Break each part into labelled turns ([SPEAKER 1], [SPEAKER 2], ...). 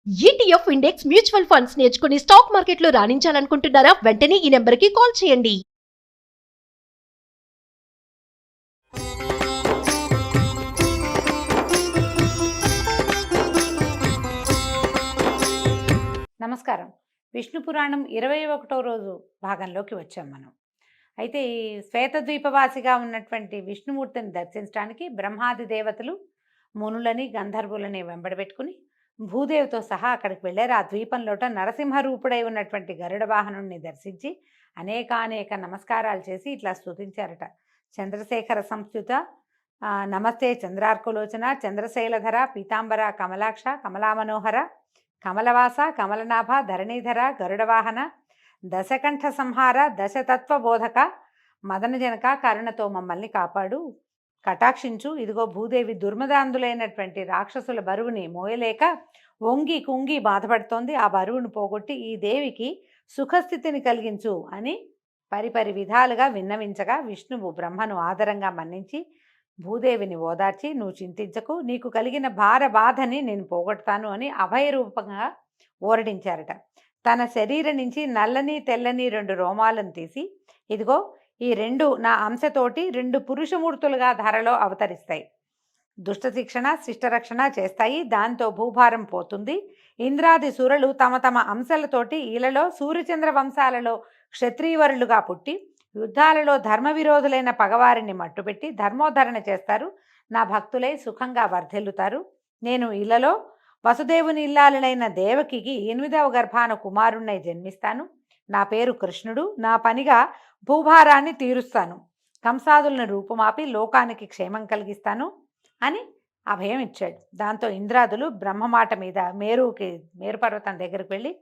[SPEAKER 1] ETF index mutual funds నేర్చుకుని stock మార్కెట్లో రాణించాలనుకుంటున్నారా? వెంటనే ఈ నెంబర్కి కాల్ చేయండి.
[SPEAKER 2] నమస్కారం. విష్ణు పురాణం 21వ రోజు భాగంలోకి వచ్చాం మనం. అయితే ఈ శ్వేతద్వీపవాసిగా ఉన్నటువంటి విష్ణుమూర్తిని దర్శించడానికి బ్రహ్మాది దేవతలు మునులని గంధర్వులని వెంబడబెట్టుకుని భూదేవితో సహా అక్కడికి వెళ్ళారు. ఆ ద్వీపంలోట నరసింహరూపుడై ఉన్నటువంటి గరుడ వాహనుణ్ణి దర్శించి అనేకానేక నమస్కారాలు చేసి ఇట్లా స్తుతించారట. చంద్రశేఖర సంస్థుత నమస్తే చంద్రార్కులోచన చంద్రశైలధర పీతాంబర కమలాక్ష కమలామనోహర కమలవాస కమలనాభ ధరణీధర గరుడవాహన దశకంఠ సంహార దశతత్వ బోధక మదనజనక కరుణతో మమ్మల్ని కాపాడు, కటాక్షించు. ఇదిగో భూదేవి దుర్మదాంధులైనటువంటి రాక్షసుల బరువుని మోయలేక వంగి కుంగి బాధపడుతోంది. ఆ బరువును పోగొట్టి ఈ దేవికి సుఖస్థితిని కలిగించు అని పరిపరి విధాలుగా విన్నవించగా విష్ణువు బ్రహ్మను ఆదరంగా మన్నించి భూదేవిని ఓదార్చి, నువ్వు చింతించకు, నీకు కలిగిన బాధని నేను పోగొడతాను అని అభయరూపంగా ఓరడించారట. తన శరీరం నుంచి నల్లని తెల్లని 2 రోమాలను తీసి, ఇదిగో ఈ 2 నా అంశతోటి 2 పురుషమూర్తులుగా ధరలో అవతరిస్తాయి, దుష్ట శిక్షణ శిష్టరక్షణ చేస్తాయి, దాంతో భూభారం పోతుంది. ఇంద్రాది సురలు తమ తమ అంశాలతోటి ఈలలో సూర్యచంద్ర వంశాలలో క్షత్రియవరులుగా పుట్టి యుద్ధాలలో ధర్మ విరోధులైన పగవారిని మట్టుపెట్టి ధర్మోద్ధరణ చేస్తారు. నా భక్తులై సుఖంగా వర్ధిల్లుతారు. నేను ఇళ్లలో వసుదేవుని ఇల్లాలనైన దేవకికి 8వ గర్భాన కుమారుణ్ణై జన్మిస్తాను. నా పేరు కృష్ణుడు. నా పనిగా భూభారాన్ని తీరుస్తాను, కంసాదులను రూపుమాపి లోకానికి క్షేమం కలిగిస్తాను అని అభయం ఇచ్చాడు. దాంతో ఇంద్రాదులు బ్రహ్మమాట మీద మేరు పర్వతం దగ్గరికి వెళ్ళి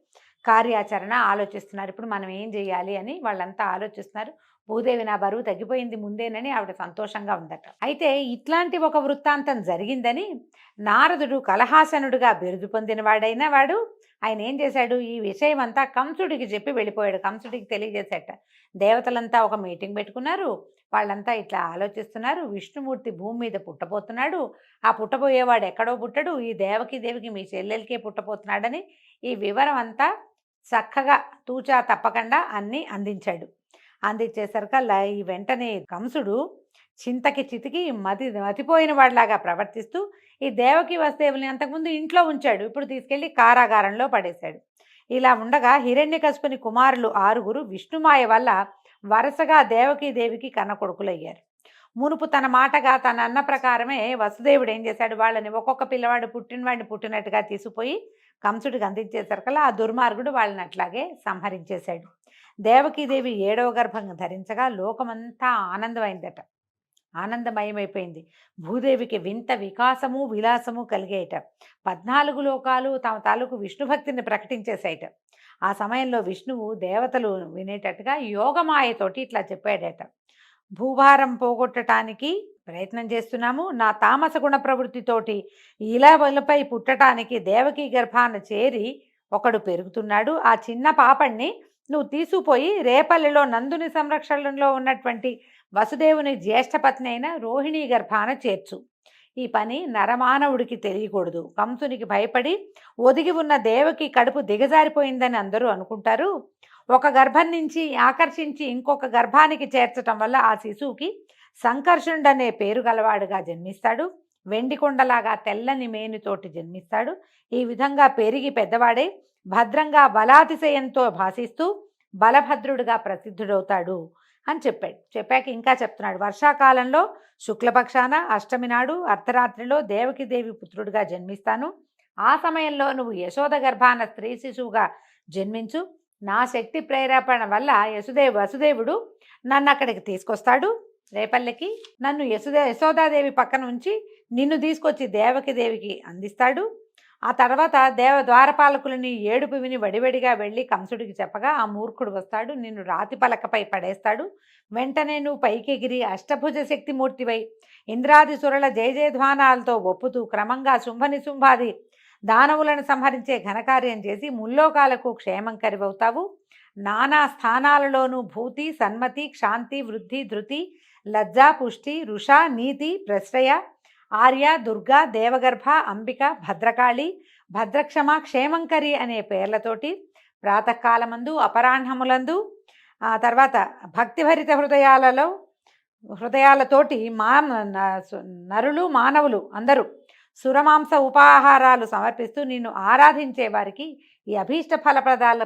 [SPEAKER 2] కార్యాచరణ ఆలోచిస్తున్నారు. ఇప్పుడు మనం ఏం చేయాలి అని వాళ్ళంతా ఆలోచిస్తున్నారు. భూదేవి నా బరువు తగ్గిపోయింది ముందేనని ఆవిడ సంతోషంగా ఉందట. అయితే ఇట్లాంటి ఒక వృత్తాంతం జరిగిందని నారదుడు కలహాసనుడుగా బిరుదు పొందిన వాడు ఆయన ఏం చేశాడు, ఈ విషయం అంతా కంసుడికి చెప్పి వెళ్ళిపోయాడు. కంసుడికి తెలియజేశాట. దేవతలంతా ఒక మీటింగ్ పెట్టుకున్నారు. వాళ్ళంతా ఇట్లా ఆలోచిస్తున్నారు. విష్ణుమూర్తి భూమి మీద పుట్టబోతున్నాడు. ఆ పుట్టబోయేవాడు ఎక్కడో పుట్టడు, ఈ దేవికి మీ చెల్లెలకే పుట్టబోతున్నాడని ఈ వివరం అంతా చక్కగా తూచా తప్పకుండా అన్నీ అందించాడు. అందించేసరికల్లా ఈ వెంటనే కంసుడు చింతకి చితికి మతిపోయిన వాడిలాగా ప్రవర్తిస్తూ ఈ దేవకి వసుదేవుల్ని అంతకుముందు ఇంట్లో ఉంచాడు, ఇప్పుడు తీసుకెళ్లి కారాగారంలో పడేశాడు. ఇలా ఉండగా హిరణ్యకశిపుని కుమారులు 6 విష్ణుమాయ వల్ల వరుసగా దేవికి కన్న కొడుకులయ్యారు. మునుపు తన మాటగా తన అన్న ప్రకారమే వసుదేవుడు ఏం చేశాడు, వాళ్ళని ఒక్కొక్క పిల్లవాడు పుట్టినవాడిని పుట్టినట్టుగా తీసుకుపోయి కంసుడికి అందించేసరికల్లా ఆ దుర్మార్గుడు వాళ్ళని అట్లాగే సంహరించేశాడు. దేవకీదేవి 7వ గర్భం ధరించగా లోకమంతా ఆనందమైందట, ఆనందమయమైపోయింది. భూదేవికి వింత వికాసము విలాసము కలిగేయట. 14 లోకాలు తమ తాలూకు విష్ణుభక్తిని ప్రకటించేసాయట. ఆ సమయంలో విష్ణువు దేవతలు వినేటట్టుగా యోగమాయతోటి ఇట్లా చెప్పాడట, భూభారం పోగొట్టడానికి ప్రయత్నం చేస్తున్నాము. నా తామస గుణ ప్రవృత్తితోటి ఇలవలపై పుట్టడానికి దేవకీ గర్భాన చేరి ఒకడు పెరుగుతున్నాడు. ఆ చిన్న పాపణ్ణి నువ్వు తీసుకుపోయి రేపల్లిలో నందుని సంరక్షణలో ఉన్నటువంటి వసుదేవుని జ్యేష్ఠపత్ని అయిన రోహిణీ గర్భాన చేర్చు. ఈ పని నరమానవుడికి తెలియకూడదు. కంసునికి భయపడి ఒదిగి ఉన్న దేవకి కడుపు దిగజారిపోయిందని అందరూ అనుకుంటారు. ఒక గర్భం నుంచి ఆకర్షించి ఇంకొక గర్భానికి చేర్చటం వల్ల ఆ శిశువుకి సంకర్షణుడనే పేరు గలవాడుగా జన్మిస్తాడు. వెండి కొండలాగా తెల్లని మేనుతోటి జన్మిస్తాడు. ఈ విధంగా పెరిగి పెద్దవాడై భద్రంగా బలాతిశయంతో భాషిస్తూ బలభద్రుడిగా ప్రసిద్ధుడవుతాడు అని చెప్పాడు. చెప్పాక ఇంకా చెప్తున్నాడు, వర్షాకాలంలో శుక్లపక్షాన అష్టమి నాడు అర్ధరాత్రిలో దేవకిదేవి పుత్రుడిగా జన్మిస్తాను. ఆ సమయంలో నువ్వు యశోద గర్భాన స్త్రీ శిశువుగా జన్మించు. నా శక్తి ప్రేరేపణ వల్ల వసుదేవుడు నన్ను అక్కడికి తీసుకొస్తాడు. రేపల్లెకి నన్ను యశోదాదేవి పక్కన ఉంచి నిన్ను తీసుకొచ్చి దేవికి అందిస్తాడు. ఆ తర్వాత ద్వారపాలకులని ఏడుపు విని వడివడిగా వెళ్ళి కంసుడికి చెప్పగా ఆ మూర్ఖుడు వస్తాడు, నిన్ను రాతి పలకపై పడేస్తాడు. వెంటనే నువ్వు పైకెగిరి అష్టభుజ శక్తిమూర్తివై ఇంద్రాది సురల జయజయధ్వానాలతో ఒప్పుతూ క్రమంగా శుంభాది దానవులను సంహరించే ఘనకార్యం చేసి ముల్లోకాలకు క్షేమం కరివవుతావు. నానా స్థానాలలోనూ భూతి సన్మతి క్షాంతి వృద్ధి ధృతి లజ్జ పుష్టి రుష నీతి ప్రశ్రయ ఆర్య దుర్గా దేవగర్భ అంబిక భద్రకాళి భద్రక్షమ, క్షేమంకరి అనే పేర్లతోటి ప్రాతకాలమందు, అపరాహ్నములందు, తర్వాత భక్తిభరిత హృదయాలతోటి నరులు, మానవులు అందరూ సురమాంస ఉపాహారాలు సమర్పిస్తూ నిన్ను ఆరాధించే వారికి ఈ అభీష్ట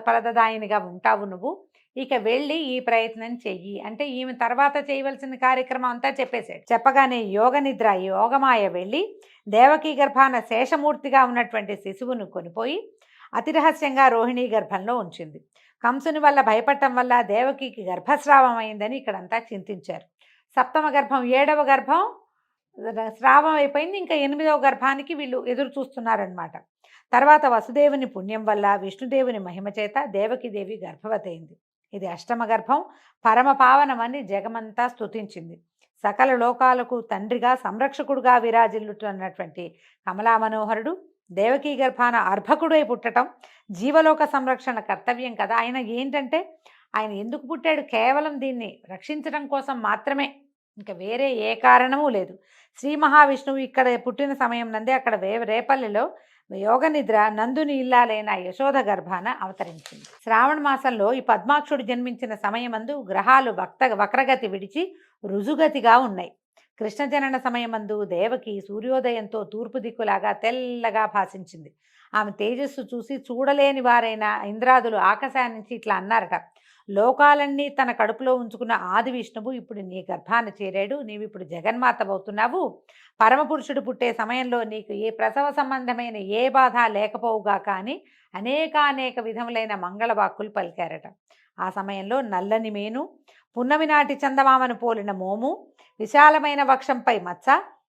[SPEAKER 2] ఫలదాయినిగా ఉంటావు నువ్వు. ఇక వెళ్ళి ఈ ప్రయత్నం చెయ్యి అంటే ఈమె తర్వాత చేయవలసిన కార్యక్రమం అంతా చెప్పేశాడు. చెప్పగానే యోగమాయ వెళ్ళి దేవకీ గర్భాన శేషమూర్తిగా ఉన్నటువంటి శిశువును కొనిపోయి అతి రహస్యంగా రోహిణీ గర్భంలో ఉంచింది. కంసుని వల్ల భయపడటం వల్ల దేవకికి గర్భస్రావం అయిందని ఇక్కడంతా చింతించారు. సప్తమ గర్భం, 7వ గర్భం స్రావం అయిపోయింది. ఇంకా 8వ గర్భానికి వీళ్ళు ఎదురు చూస్తున్నారనమాట. తర్వాత వసుదేవుని పుణ్యం వల్ల, విష్ణుదేవుని మహిమ చేత దేవకీదేవి గర్భవతి అయింది. ఇది అష్టమ గర్భం. పరమ పావనమని జగమంతా స్తుతించింది. సకల లోకాలకు తండ్రిగా, సంరక్షకుడుగా విరాజిల్లుతున్నటువంటి కమలా మనోహరుడు దేవకీ గర్భాన అర్భకుడై పుట్టడం జీవలోక సంరక్షణ కర్తవ్యం కదా. ఆయన ఏంటంటే ఆయన ఎందుకు పుట్టాడు? కేవలం దీన్ని రక్షించడం కోసం మాత్రమే, ఇంకా వేరే ఏ కారణము లేదు. శ్రీ మహావిష్ణువు ఇక్కడ పుట్టిన సమయం నందే అక్కడ రేపల్లిలో యోగనిద్ర నందుని ఇల్లాలైన యశోద గర్భాన అవతరించింది. శ్రావణ మాసంలో ఈ పద్మాక్షుడు జన్మించిన సమయమందు గ్రహాలు వక్రగతి విడిచి రుజుగతిగా ఉన్నాయి. కృష్ణ జనన సమయమందు దేవకి సూర్యోదయంతో తూర్పు దిక్కులాగా తెల్లగా భాషించింది. ఆమె తేజస్సు చూసి చూడలేని వారైన ఇంద్రాదులు ఆకాశాన్ని నుంచి ఇట్లా అన్నారట, లోకాలన్నీ తన కడుపులో ఉంచుకున్న ఆది విష్ణువు ఇప్పుడు నీ గర్భాన చేరాడు, నీవు ఇప్పుడు జగన్మాతవవుతున్నావు. పరమపురుషుడు పుట్టే సమయంలో నీకు ఏ ప్రసవ సంబంధమైన ఏ బాధ లేకపోవుగా కానీ అనేక విధములైన మంగళవాక్కులు పలికారట. ఆ సమయంలో నల్లని మేను, పున్నమి నాటి చందమామను పోలిన మోము, విశాలమైన వక్షంపై మచ్చ,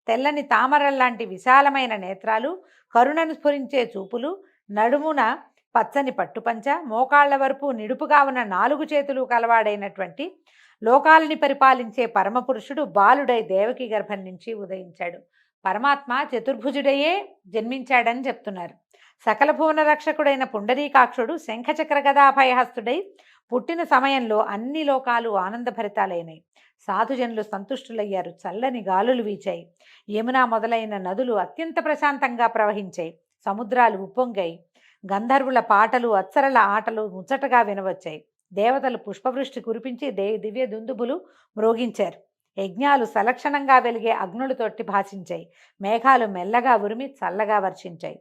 [SPEAKER 2] తెల్లని తామరల్లాంటి విశాలమైన నేత్రాలు, కరుణను స్ఫురించే చూపులు, నడుమున పచ్చని పట్టుపంచ, మోకాళ్ల వరపు నిడుపుగా ఉన్న 4 చేతులు కలవాడైనటువంటి లోకాలని పరిపాలించే పరమపురుషుడు బాలుడై దేవకి గర్భం నుంచి ఉదయించాడు. పరమాత్మ చతుర్భుజుడయే జన్మించాడని చెప్తున్నారు. సకల భువన రక్షకుడైన పుండరీకాక్షుడు శంఖచక్ర గదాభయహస్తుడై పుట్టిన సమయంలో అన్ని లోకాలు ఆనందభరితాలైనాయి. సాధుజనులు సంతుష్టులయ్యారు. చల్లని గాలులు వీచాయి. యమున మొదలైన నదులు అత్యంత ప్రశాంతంగా ప్రవహించాయి. సముద్రాలు ఉప్పొంగాయి. గంధర్వుల పాటలు, అప్సరల ఆటలు ముచ్చటగా వినవచ్చాయి. దేవతలు పుష్పవృష్టి కురిపించి దివ్య దుందుబులు మ్రోగించారు. యజ్ఞాలు సలక్షణంగా వెలిగే అగ్నులతోటి భాషించాయి. మేఘాలు మెల్లగా ఉరిమి చల్లగా వర్షించాయి.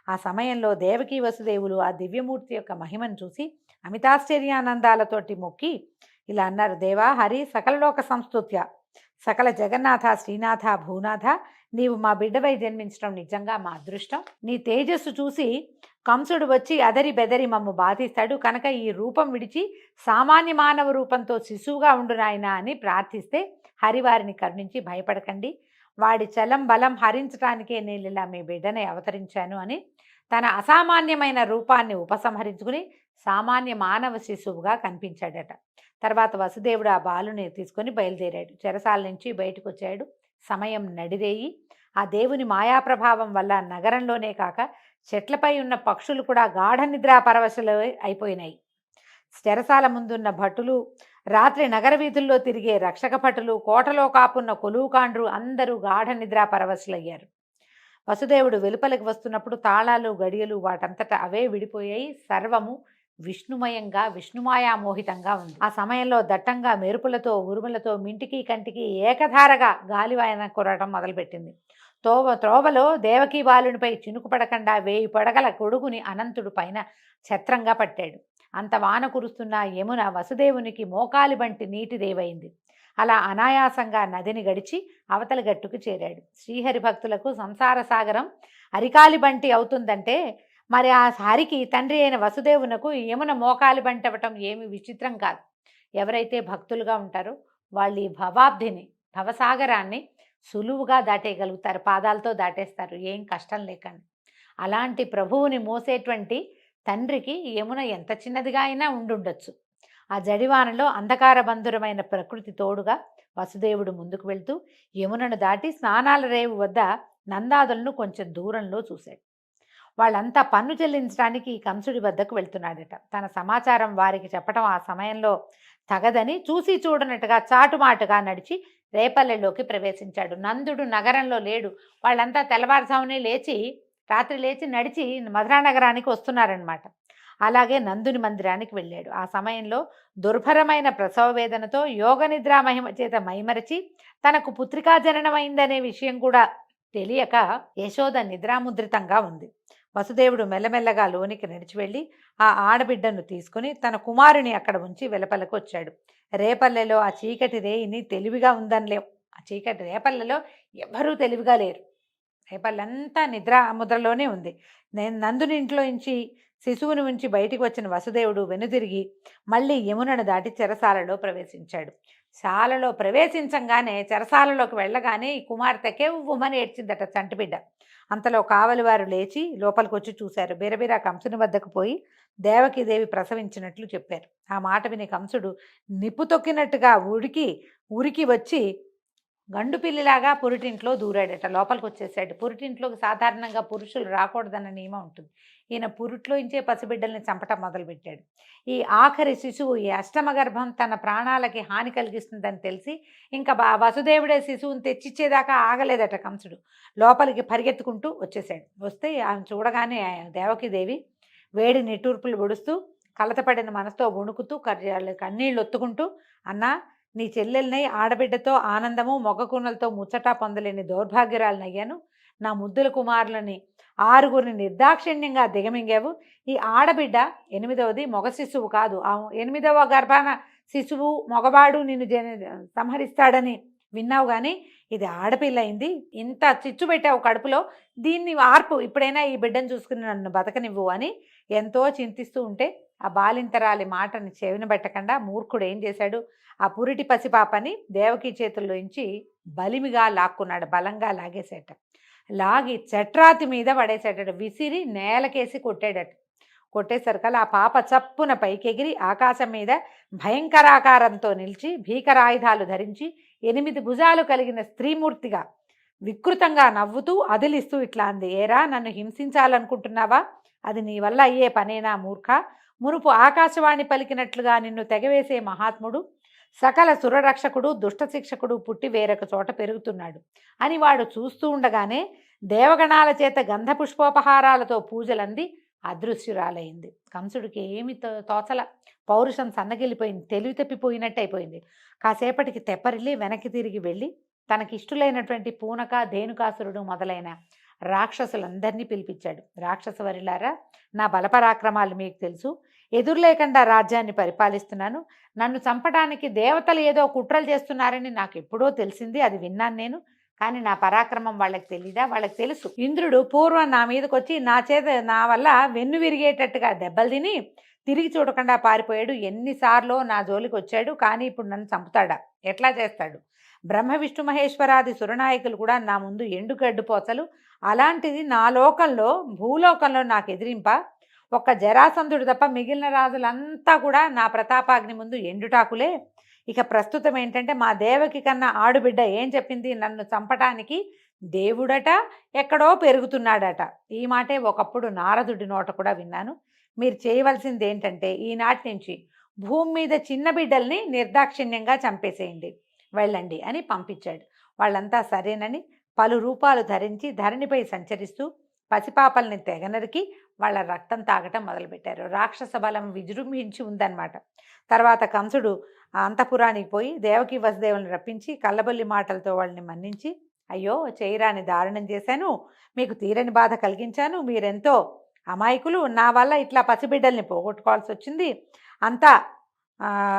[SPEAKER 2] ఆ సమయంలో దేవకీ వసుదేవులు ఆ దివ్యమూర్తి యొక్క మహిమను చూసి అమితాశ్చర్యానందాలతోటి మొక్కి ఇలా అన్నారు, దేవా హరి సకలలోక సంస్తుత్య, సకల జగన్నాథ, శ్రీనాథ, భూనాథ, నీవు మా బిడ్డవై జన్మించడం నిజంగా మా అదృష్టం. నీ తేజస్సు చూసి కంసుడు వచ్చి అదరి బెదరి మమ్ము బాధిస్తాడు కనుక ఈ రూపం విడిచి సామాన్య మానవ రూపంతో శిశువుగా ఉండు నాయనా అని ప్రార్థిస్తే హరివారిని కరుణించి భయపడకండి, వాడి చలం బలం హరించడానికే నేను ఇలా మీ బిడ్డనే అవతరించాను అని తన అసామాన్యమైన రూపాన్ని ఉపసంహరించుకుని సామాన్య మానవ శిశువుగా కనిపించాడట. తర్వాత వసుదేవుడు ఆ బాలుని తీసుకొని బయలుదేరాడు. చెరసాల నుంచి బయటకు వచ్చాడు. సమయం నడిరేయి. ఆ దేవుని మాయాప్రభావం వల్ల నగరంలోనే కాక చెట్లపై ఉన్న పక్షులు కూడా గాఢ నిద్రా పరవశులు అయిపోయినాయి. చెరసాల ముందున్న భటులు, రాత్రి నగర వీధుల్లో తిరిగే రక్షక భటులు, కోటలో కాపున్న కొలువుకాండ్రు అందరూ గాఢ నిద్రా పరవశులయ్యారు. వసుదేవుడు వెలుపలికి వస్తున్నప్పుడు తాళాలు, గడియలు వాటంతటా అవే విడిపోయాయి. సర్వము విష్ణుమయంగా, విష్ణుమాయామోహితంగా ఉంది. ఆ సమయంలో దట్టంగా మెరుపులతో, ఉరుములతో మింటికి కంటికి ఏకధారగా గాలివాయన కురవడం మొదలుపెట్టింది. త్రోవలో దేవకీ బాలునిపై చినుకు పడకుండా 1000 పడగల గొడుగుని అనంతుడు పైన ఛత్రంగా పట్టాడు. అంత వాన కురుస్తున్న యమున వసుదేవునికి మోకాలి బంటి నీటి దేవైంది. అలా అనాయాసంగా నదిని గడిచి అవతలి గట్టుకు చేరాడు. శ్రీహరి భక్తులకు సంసార సాగరం అరికాలి బంటి అవుతుందంటే మరి ఆ హరికి తండ్రి అయిన వసుదేవునకు యమున మోకాలి బంటి అవ్వటం ఏమి విచిత్రం కాదు. ఎవరైతే భక్తులుగా ఉంటారో వాళ్ళు ఈ భవసాగరాన్ని సులువుగా దాటేయగలుగుతారు. పాదాలతో దాటేస్తారు ఏం కష్టం లేకుండా. అలాంటి ప్రభువుని మోసేటువంటి తండ్రికి యమున ఎంత చిన్నదిగా అయినా ఉండుండొచ్చు. ఆ జడివానలో అంధకార బంధురమైన ప్రకృతి తోడుగా వసుదేవుడు ముందుకు వెళ్తూ యమునను దాటి స్నానాల రేవు వద్ద నందాదులను కొంచెం దూరంలో చూశాడు. వాళ్ళంతా పన్ను చెల్లించడానికి కంసుడి వద్దకు వెళ్తున్నాడట. తన సమాచారం వారికి చెప్పడం ఆ సమయంలో తగదని చూసి చూడనట్టుగా చాటుమాటుగా నడిచి రేపల్లెలోకి ప్రవేశించాడు. నందుడు నగరంలో లేడు. వాళ్ళంతా తెల్లవారుజామునే లేచి రాత్రి లేచి నడిచి మధురానగరానికి వస్తున్నారనమాట. అలాగే నందుని మందిరానికి వెళ్ళాడు. ఆ సమయంలో దుర్భరమైన ప్రసవ వేదనతో యోగ నిద్రా మహిమ చేత మైమరచి తనకు పుత్రికా జననమైందనే విషయం కూడా తెలియక యశోద నిద్రాముద్రితంగా ఉంది. వసుదేవుడు మెల్లమెల్లగా లోనికి నడిచి వెళ్ళి ఆ ఆడబిడ్డను తీసుకుని తన కుమారుని అక్కడ ఉంచి వెలపలకు వచ్చాడు. రేపల్లెలో ఆ చీకటి రేయిని తెలివిగా ఉందనిలేం. ఆ చీకటి రేపల్లెలో ఎవ్వరూ తెలివిగా లేరు. రేపల్లంతా నిద్రా ముద్రలోనే ఉంది. నేను నందుని ఇంట్లో నుంచి శిశువుని ఉంచి బయటికి వచ్చిన వసుదేవుడు వెనుదిరిగి మళ్ళీ యమునను దాటి చెరసాలలో ప్రవేశించాడు. శాలలో ప్రవేశించంగానే చెరసాలలోకి వెళ్ళగానే ఈ కుమార్తె కెవ్వుమని ఏడ్చిందట చంటిబిడ్డ. అంతలో కావలివారు లేచి లోపలికి వచ్చి చూశారు. బిరబిరా కంసుని వద్దకు పోయి దేవకీదేవి ప్రసవించినట్లు చెప్పారు. ఆ మాట విని కంసుడు నిప్పు తొక్కినట్టుగా ఉరికి వచ్చి గండు పిల్లిలాగా పురిటింట్లో దూరాడట. లోపలికి వచ్చేసాడు. పురిటింట్లోకి సాధారణంగా పురుషులు రాకూడదన్న నియమం ఉంటుంది. ఈయన పురిట్లో ఇంచే పసిబిడ్డల్ని చంపటం మొదలుపెట్టాడు. ఈ ఆఖరి శిశువు, ఈ అష్టమ గర్భం తన ప్రాణాలకి హాని కలిగిస్తుందని తెలిసి ఇంకా వసుదేవుడే శిశువుని తెచ్చిచ్చేదాకా ఆగలేదట కంసుడు. లోపలికి పరిగెత్తుకుంటూ వచ్చేసాడు. వస్తే ఆమె చూడగానే దేవకీదేవి వేడి నిట్టూర్పులు పొడుస్తూ కలతపడిన మనసుతో వణుకుతూ కన్నీళ్ళు ఒత్తుకుంటూ, అన్నా, నీ చెల్లెల్ని ఆడబిడ్డతో ఆనందము మొగకూనలతో ముచ్చట పొందలేని దౌర్భాగ్యురాలనయ్యాను. నా ముద్దుల కుమారులని 6గురిని నిర్దాక్షిణ్యంగా దిగమింగావు. ఈ ఆడబిడ్డ 8వది మగ శిశువు కాదు. ఆ 8వ గర్భాన శిశువు మగవాడు నిన్ను సంహరిస్తాడని విన్నావు, కానీ ఇది ఆడపిల్ల అయింది. ఇంత చిచ్చు పెట్టావు కడుపులో, దీన్ని ఆర్పు, ఇప్పుడైనా ఈ బిడ్డను చూసుకుని నన్ను బతకనివ్వు అని ఎంతో చింతిస్తూ ఉంటే ఆ బాలింతరాలి మాటని చెవిన పెట్టకుండా మూర్ఖుడు ఏం చేశాడు, ఆ పురిటి పసిపాపని దేవకి చేతుల్లోంచి బలిమిగా లాక్కున్నాడు. బలంగా లాగేసేట. లాగి చట్రాతి మీద పడేసేటట. విసిరి నేలకేసి కొట్టాడట. కొట్టేసరికల్లా ఆ పాప చప్పున పైకెగిరి ఆకాశం మీద భయంకరాకారంతో నిలిచి భీకరాయుధాలు ధరించి 8 భుజాలు కలిగిన స్త్రీమూర్తిగా వికృతంగా నవ్వుతూ అదిలిస్తూ ఇట్లా అంది, ఏరా, నన్ను హింసించాలనుకుంటున్నావా? అది నీ వల్ల అయ్యే పనేనా మూర్ఖ? మునుపు ఆకాశవాణి పలికినట్లుగా నిన్ను తెగవేసే మహాత్ముడు, సకల సురరక్షకుడు, దుష్టశిక్షకుడు పుట్టి వేరొక చోట పెరుగుతున్నాడు అని వాడు చూస్తూ ఉండగానే దేవగణాల చేత గంధ పుష్పోపహారాలతో పూజలంది అదృశ్యురాలైంది. కంసుడికి ఏమి తోచల. పౌరుషం సన్నగిల్లిపోయింది. తెలివి తప్పిపోయినట్టు అయిపోయింది. కాసేపటికి తెప్పరిల్లి వెనక్కి తిరిగి వెళ్ళి తనకిష్టులైనటువంటి పూనక, ధేనుకాసురుడు మొదలైన రాక్షసులందరినీ పిలిపించాడు. రాక్షసవరిలారా, నా బలపరాక్రమాలు మీకు తెలుసు. ఎదురులేకుండా రాజ్యాన్ని పరిపాలిస్తున్నాను. నన్ను చంపడానికి దేవతలు ఏదో కుట్రలు చేస్తున్నారని నాకు ఎప్పుడో తెలిసింది. అది విన్నాను నేను. కానీ నా పరాక్రమం వాళ్ళకి తెలీదా? వాళ్ళకి తెలుసు. ఇంద్రుడు పూర్వం నా మీదకి వచ్చి నా వల్ల వెన్ను విరిగేటట్టుగా దెబ్బలు తిని తిరిగి చూడకుండా పారిపోయాడు. ఎన్నిసార్లు నా జోలికి వచ్చాడు, కానీ ఇప్పుడు నన్ను చంపుతాడా? ఎట్లా చేస్తాడు? బ్రహ్మ విష్ణు మహేశ్వరాది సురనాయకులు కూడా నా ముందు ఎండుగడ్డుపోచలు. అలాంటిది నా లోకంలో, భూలోకంలో నాకు ఎదిరింప ఒక్క జరాసంధుడు తప్ప మిగిలిన రాజులంతా కూడా నా ప్రతాపాగ్ని ముందు ఎండుటాకులే. ఇక ప్రస్తుతం ఏంటంటే, మా దేవకి కన్నా ఆడుబిడ్డ ఏం చెప్పింది, నన్ను చంపటానికి దేవుడట ఎక్కడో పెరుగుతున్నాడట. ఈ మాటే ఒకప్పుడు నారదుడి నోట కూడా విన్నాను. మీరు చేయవలసింది ఏంటంటే, ఈనాటి నుంచి భూమి మీద చిన్న బిడ్డల్ని నిర్దాక్షిణ్యంగా చంపేసేయండి, వెళ్ళండి అని పంపించాడు. వాళ్ళంతా సరేనని పలు రూపాలు ధరించి ధరణిపై సంచరిస్తూ పసిపాపల్ని తెగనరికి వాళ్ళ రక్తం తాగటం మొదలుపెట్టారు. రాక్షస బలం విజృంభించి ఉందన్నమాట. తర్వాత కంసుడు అంతఃపురానికి పోయి దేవకి వసుదేవులను రప్పించి కళ్ళబొల్లి మాటలతో వాళ్ళని మన్నించి, అయ్యో, చేయరాని దారుణం చేశాను, మీకు తీరని బాధ కలిగించాను, మీరెంతో అమాయకులు, నా వల్ల ఇట్లా పసిబిడ్డల్ని పోగొట్టుకోవాల్సి వచ్చింది, అంతా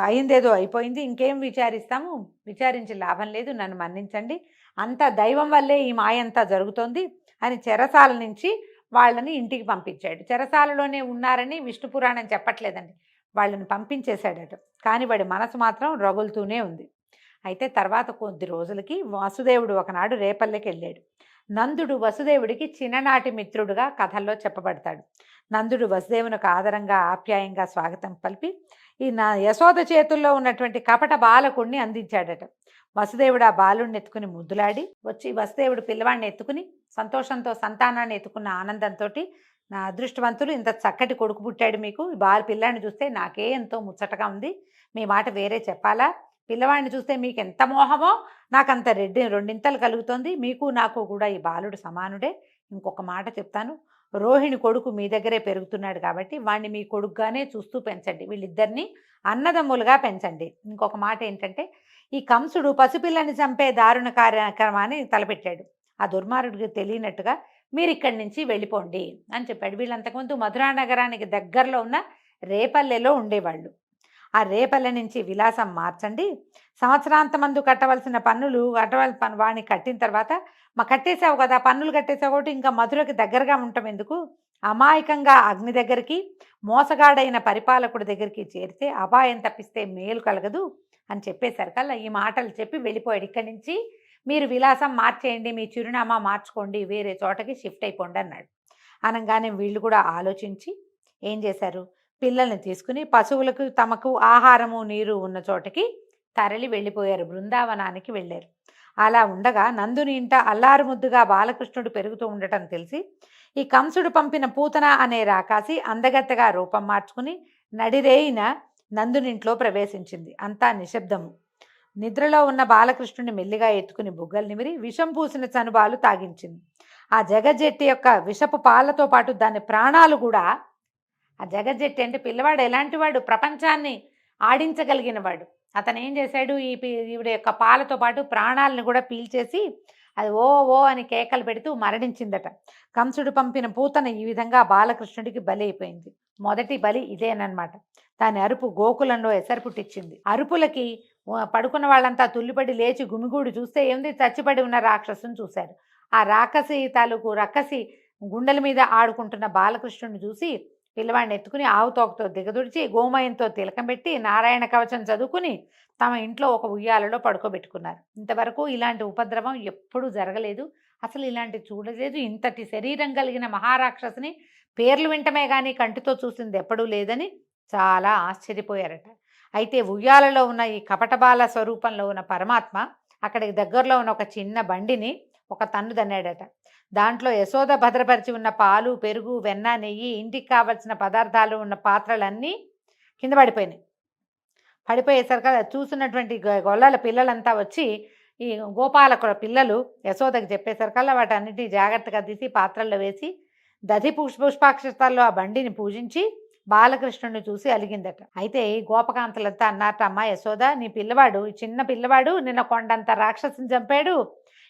[SPEAKER 2] అయిందేదో అయిపోయింది, ఇంకేం విచారిస్తాము, విచారించి లాభం లేదు, నన్ను మన్నించండి, అంతా దైవం వల్లే ఈ మాయంతా జరుగుతోంది అని చెరసాల నుంచి వాళ్ళని ఇంటికి పంపించాడు. చెరసాలలోనే ఉన్నారని విష్ణు పురాణం చెప్పట్లేదండి, వాళ్ళని పంపించేశాడట. కానీ వాడి మనసు మాత్రం రగులుతూనే ఉంది. అయితే తర్వాత కొద్ది రోజులకి వసుదేవుడు ఒకనాడు రేపల్లెకి వెళ్ళాడు. నందుడు వసుదేవుడికి చిన్ననాటి మిత్రుడుగా కథల్లో చెప్పబడతాడు. నందుడు వసుదేవునికి ఆదరంగా ఆప్యాయంగా స్వాగతం పలిపి ఈ యశోద చేతుల్లో ఉన్నటువంటి కపట బాలకుడిని అందించాడట. వసుదేవుడు ఆ బాలుడిని ఎత్తుకుని ముద్దులాడి వచ్చి, వసుదేవుడు పిల్లవాడిని ఎత్తుకుని సంతోషంతో సంతానాన్ని ఎత్తుకున్న ఆనందంతో, నా అదృష్టవంతులు, ఇంత చక్కటి కొడుకు పుట్టాడు మీకు, ఈ పిల్లాడిని చూస్తే నాకే ఎంతో ముచ్చటగా ఉంది, మీ మాట వేరే చెప్పాలా? పిల్లవాడిని చూస్తే మీకు ఎంత మోహమో నాకంత రెండింతలు కలుగుతోంది, మీకు నాకు కూడా ఈ బాలుడు సమానుడే, ఇంకొక మాట చెప్తాను, రోహిణి కొడుకు మీ దగ్గరే పెరుగుతున్నాడు కాబట్టి వాడిని మీ కొడుకుగానే చూస్తూ పెంచండి, వీళ్ళిద్దరిని అన్నదమ్ములుగా పెంచండి. ఇంకొక మాట ఏంటంటే, ఈ కంసుడు పసిపిల్లని చంపే దారుణ కార్యక్రమాన్ని తలపెట్టాడు. ఆ దుర్మార్గుడికి తెలియనట్టుగా మీరు ఇక్కడి నుంచి వెళ్ళిపోండి అని చెప్పాడు. వీళ్ళు అంతకుముందు మధురా నగరానికి దగ్గరలో ఉన్న రేపల్లెలో ఉండేవాళ్ళు. ఆ రేపల్లె నుంచి విలాసం మార్చండి, సంవత్సరాంతమందు కట్టవలసిన పన్నులు వాడిని కట్టిన తర్వాత, కట్టేసావు కదా, పన్నులు కట్టేసావు కాబట్టి ఇంకా మధురకి దగ్గరగా ఉండటం ఎందుకు, అమాయకంగా అగ్ని దగ్గరికి, మోసగాడైన పరిపాలకుడి దగ్గరికి చేరితే అపాయం తప్పిస్తే మేలు కలగదు అని చెప్పేసరికల్లా ఈ మాటలు చెప్పి వెళ్ళిపోయాడు. ఇక్కడి నుంచి మీరు విలాసం మార్చేయండి, మీ చిరునామా మార్చుకోండి, వేరే చోటకి షిఫ్ట్ అయిపోండి అన్నాడు. అనగానే వీళ్ళు కూడా ఆలోచించి ఏం చేశారు, పిల్లల్ని తీసుకుని పశువులకు తమకు ఆహారము నీరు ఉన్న చోటకి తరలి వెళ్ళిపోయారు, బృందావనానికి వెళ్ళారు. అలా ఉండగా నందుని ఇంట అల్లారు ముద్దుగా బాలకృష్ణుడు పెరుగుతూ ఉండటం తెలిసి ఈ కంసుడు పంపిన పూతన అనే రాకాసి అందగత్తగా రూపం మార్చుకుని నడిరేయిన నందునింట్లో ప్రవేశించింది. అంతా నిశ్శబ్దము. నిద్రలో ఉన్న బాలకృష్ణుని మెల్లిగా ఎత్తుకుని బుగ్గలు నిమిరి విషం పూసిన చనుబాలు తాగించింది. ఆ జగజ్జెట్టి యొక్క విషపు పాలతో పాటు దాని ప్రాణాలు కూడా, ఆ జగజ్జెట్టి అంటే పిల్లవాడు ఎలాంటి వాడు, ప్రపంచాన్ని ఆడించగలిగిన వాడు. అతను ఏం చేశాడు, ఈవిడ యొక్క పాలతో పాటు ప్రాణాలను కూడా పీల్చేసి అది ఓ ఓ అని కేకలు పెడుతూ మరణించిందట. కంసుడు పంపిన పూతన ఈ విధంగా బాలకృష్ణుడికి బలి అయిపోయింది. మొదటి బలి ఇదేనమాట. దాని అరుపు గోకులంలో ఎసరు పుట్టించింది. అరుపులకి పడుకున్న వాళ్ళంతా తుల్లిపడి లేచి గుమిగూడు చూస్తే ఏంది, చచ్చిపడి ఉన్న రాక్షసుని చూశారు. ఆ రాక్షసి తాలూకు రక్కసి గుండెల మీద ఆడుకుంటున్న బాలకృష్ణుడిని చూసి పిల్లవాడిని ఎత్తుకుని ఆవు తోకతో దిగదుడిచి గోమయంతో తిలకం పెట్టి నారాయణ కవచం చదువుకుని తమ ఇంట్లో ఒక ఉయ్యాలలో పడుకోబెట్టుకున్నారు. ఇంతవరకు ఇలాంటి ఉపద్రవం ఎప్పుడూ జరగలేదు, అసలు ఇలాంటి చూడలేదు. ఇంతటి శరీరం కలిగిన మహారాక్షసుని పేర్లు వింటమే కానీ కంటితో చూసింది ఎప్పుడూ లేదని చాలా ఆశ్చర్యపోయారట. అయితే ఉయ్యాలలో ఉన్న ఈ కపటబాల స్వరూపంలో ఉన్న పరమాత్మ అక్కడికి దగ్గరలో ఉన్న ఒక చిన్న బండిని ఒక తన్ను దన్నాడట. దాంట్లో యశోద భద్రపరిచి ఉన్న పాలు, పెరుగు, వెన్న, నెయ్యి, ఇంటికి కావలసిన పదార్థాలు ఉన్న పాత్రలన్నీ కింద పడిపోయినాయి. పడిపోయేసరికి చూసినటువంటి గొల్లల పిల్లలంతా వచ్చి ఈ గోపాలకుల పిల్లలు యశోదకి చెప్పేసరికల్లా వాటన్నిటిని జాగ్రత్తగా తీసి పాత్రల్లో వేసి దధి పుష్పాక్షతాల్లో ఆ బండిని పూజించి బాలకృష్ణుడిని చూసి అలిగిందట. అయితే ఈ గోపకాంతలంతా అన్నారట, అమ్మ యశోద, నీ పిల్లవాడు, ఈ చిన్న పిల్లవాడు నిన్న కొండంత రాక్షసుని చంపాడు,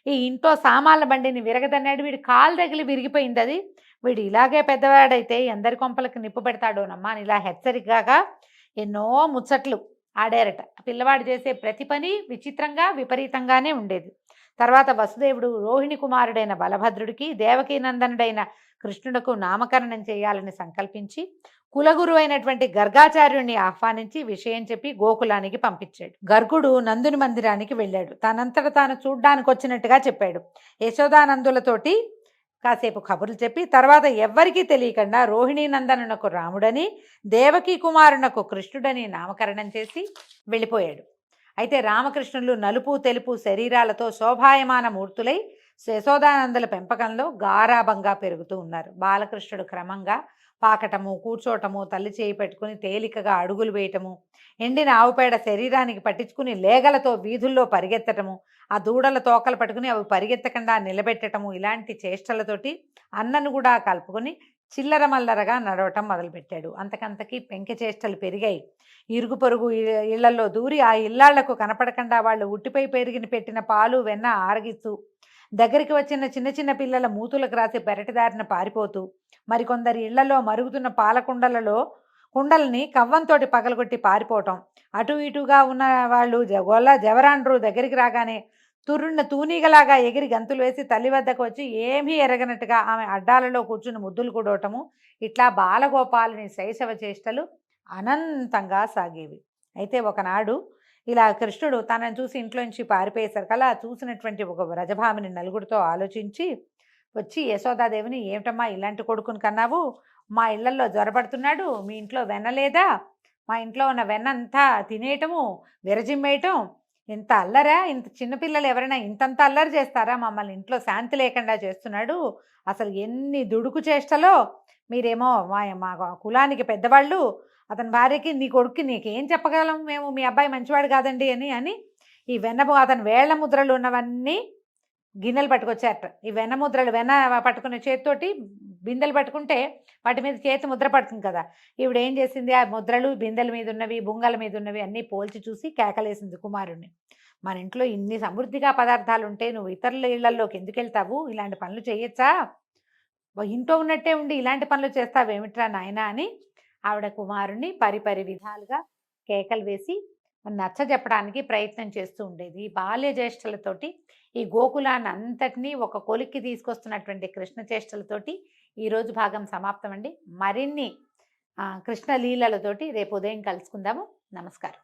[SPEAKER 2] ఈ ఇంట్లో సామాన్ల బండిని విరగదన్నాడు, వీడి కాలు తగిలి విరిగిపోయింది, అది వీడు ఇలాగే పెద్దవాడైతే ఎందరి కొంపలకి నిప్పు పెడతాడోనమ్మా అని ఇలా హెచ్చరికగా ఎన్నో ముచ్చట్లు ఆడారట. పిల్లవాడు చేసే ప్రతి పని విచిత్రంగా విపరీతంగానే ఉండేది. తర్వాత వసుదేవుడు రోహిణి కుమారుడైన బలభద్రుడికి, దేవకీనందనుడైన కృష్ణుడకు నామకరణం చేయాలని సంకల్పించి కులగురు అయినటువంటి గర్గాచార్యుణ్ణి ఆహ్వానించి విషయం చెప్పి గోకులానికి పంపించాడు. గర్గుడు నందుని మందిరానికి వెళ్ళాడు. తనంతట తాను చూడ్డానికి వచ్చినట్టుగా చెప్పాడు. యశోదానందులతోటి కాసేపు కబుర్లు చెప్పి తర్వాత ఎవ్వరికీ తెలియకుండా రోహిణీ నందనునకు రాముడని, దేవకీ కుమారునకు కృష్ణుడని నామకరణం చేసి వెళ్ళిపోయాడు. అయితే రామకృష్ణులు నలుపు తెలుపు శరీరాలతో శోభాయమాన మూర్తులై యశోదానందుల పెంపకంలో గారాభంగా పెరుగుతూ ఉన్నారు. బాలకృష్ణుడు క్రమంగా పాకటము, కూర్చోటము, తల్లి చేయి పెట్టుకుని తేలికగా అడుగులు వేయటము, ఎండిన ఆవుపేడ శరీరానికి పట్టించుకుని లేగలతో వీధుల్లో పరిగెత్తటము, ఆ దూడల తోకలు పట్టుకుని అవి పరిగెత్తకుండా నిలబెట్టటము, ఇలాంటి చేష్టలతోటి అన్నను కూడా కలుపుకొని చిల్లర మల్లరగా నడవటం మొదలుపెట్టాడు. అంతకంతకీ పెంకె చేష్టలు పెరిగాయి. ఇరుగు పొరుగు ఇళ్లలో దూరి ఆ ఇళ్లాళ్లకు కనపడకుండా వాళ్ళు ఉట్టిపై పెరిగిన పెట్టిన పాలు వెన్న ఆరగిస్తూ, దగ్గరికి వచ్చిన చిన్న చిన్న పిల్లల మూతులకు రాసి పెరటిదారిన పారిపోతూ, మరికొందరి ఇళ్లలో మరుగుతున్న పాలకుండలలో కుండల్ని కవ్వంతోటి పగలగొట్టి పారిపోవటం, అటు ఇటుగా ఉన్న వాళ్ళు జవరాండ్రు దగ్గరికి రాగానే తుర్రున్న తూనీగలాగా ఎగిరి గంతులు వేసి తల్లి వద్దకు వచ్చి ఏమీ ఎరగనట్టుగా ఆమె అడ్డాలలో కూర్చుని ముద్దులు కూడవటము, ఇట్లా బాలగోపాలుని శైశవ చేష్టలు అనంతంగా సాగేవి. అయితే ఒకనాడు ఇలా కృష్ణుడు తనని చూసి ఇంట్లోంచి పారిపోయేసరికల్లా చూసినటువంటి ఒక వ్రజభామిని నలుగురితో ఆలోచించి వచ్చి యశోదాదేవిని, ఏమిటమ్మా ఇలాంటి కొడుకుని కన్నావు, మా ఇళ్లలో జ్వరపడుతున్నాడు, మీ ఇంట్లో వెన్న లేదా, మా ఇంట్లో ఉన్న వెన్న అంతా తినేయటము, విరజిమ్మేయటం, ఇంత అల్లరా, ఇంత చిన్నపిల్లలు ఎవరైనా ఇంతంత అల్లరి చేస్తారా, మమ్మల్ని ఇంట్లో శాంతి లేకుండా చేస్తున్నాడు, అసలు ఎన్ని దుడుకు చేష్టలో, మీరేమో మా కులానికి పెద్దవాళ్ళు, అతని భార్యకి నీ కొడుక్కి నీకేం చెప్పగలం మేము, మీ అబ్బాయి మంచివాడు కాదండి అని ఈ వెన్నపు అతని వేళ్ల ముద్రలు ఉన్నవన్నీ గిన్నెలు పట్టుకొచ్చారట. ఈ వెన్న ముద్రలు వెన్న పట్టుకునే చేతితోటి బిందెలు పట్టుకుంటే వాటి మీద చేతి ముద్ర పడుతుంది కదా! ఈవిడ ఏం చేసింది, ఆ ముద్రలు బిందెల మీద ఉన్నవి, బుంగల మీద ఉన్నవి అన్నీ పోల్చి చూసి కేకలేసింది కుమారుడిని. మన ఇంట్లో ఇన్ని సమృద్ధిగా పదార్థాలుంటే నువ్వు ఇతరుల ఇళ్లల్లోకి ఎందుకెళ్తావు? ఇలాంటి పనులు చేయొచ్చా? ఇంట్లో ఉన్నట్టే ఉండి ఇలాంటి పనులు చేస్తావేమిట్రా నాయనా అని ఆవిడ కుమారుణ్ణి పరిపరి విధాలుగా కేకలు వేసి నచ్చజెప్పడానికి ప్రయత్నం చేస్తూ ఉండేది. ఈ బాల్య జ్యేష్ఠలతోటి ఈ గోకులాన్ని అంతటినీ ఒక కొలిక్కి తీసుకొస్తున్నటువంటి కృష్ణ చేష్టలతోటి ఈరోజు భాగం సమాప్తం అండి. మరిన్ని కృష్ణ లీలలతోటి రేపు ఉదయం కలుసుకుందాము. నమస్కారం.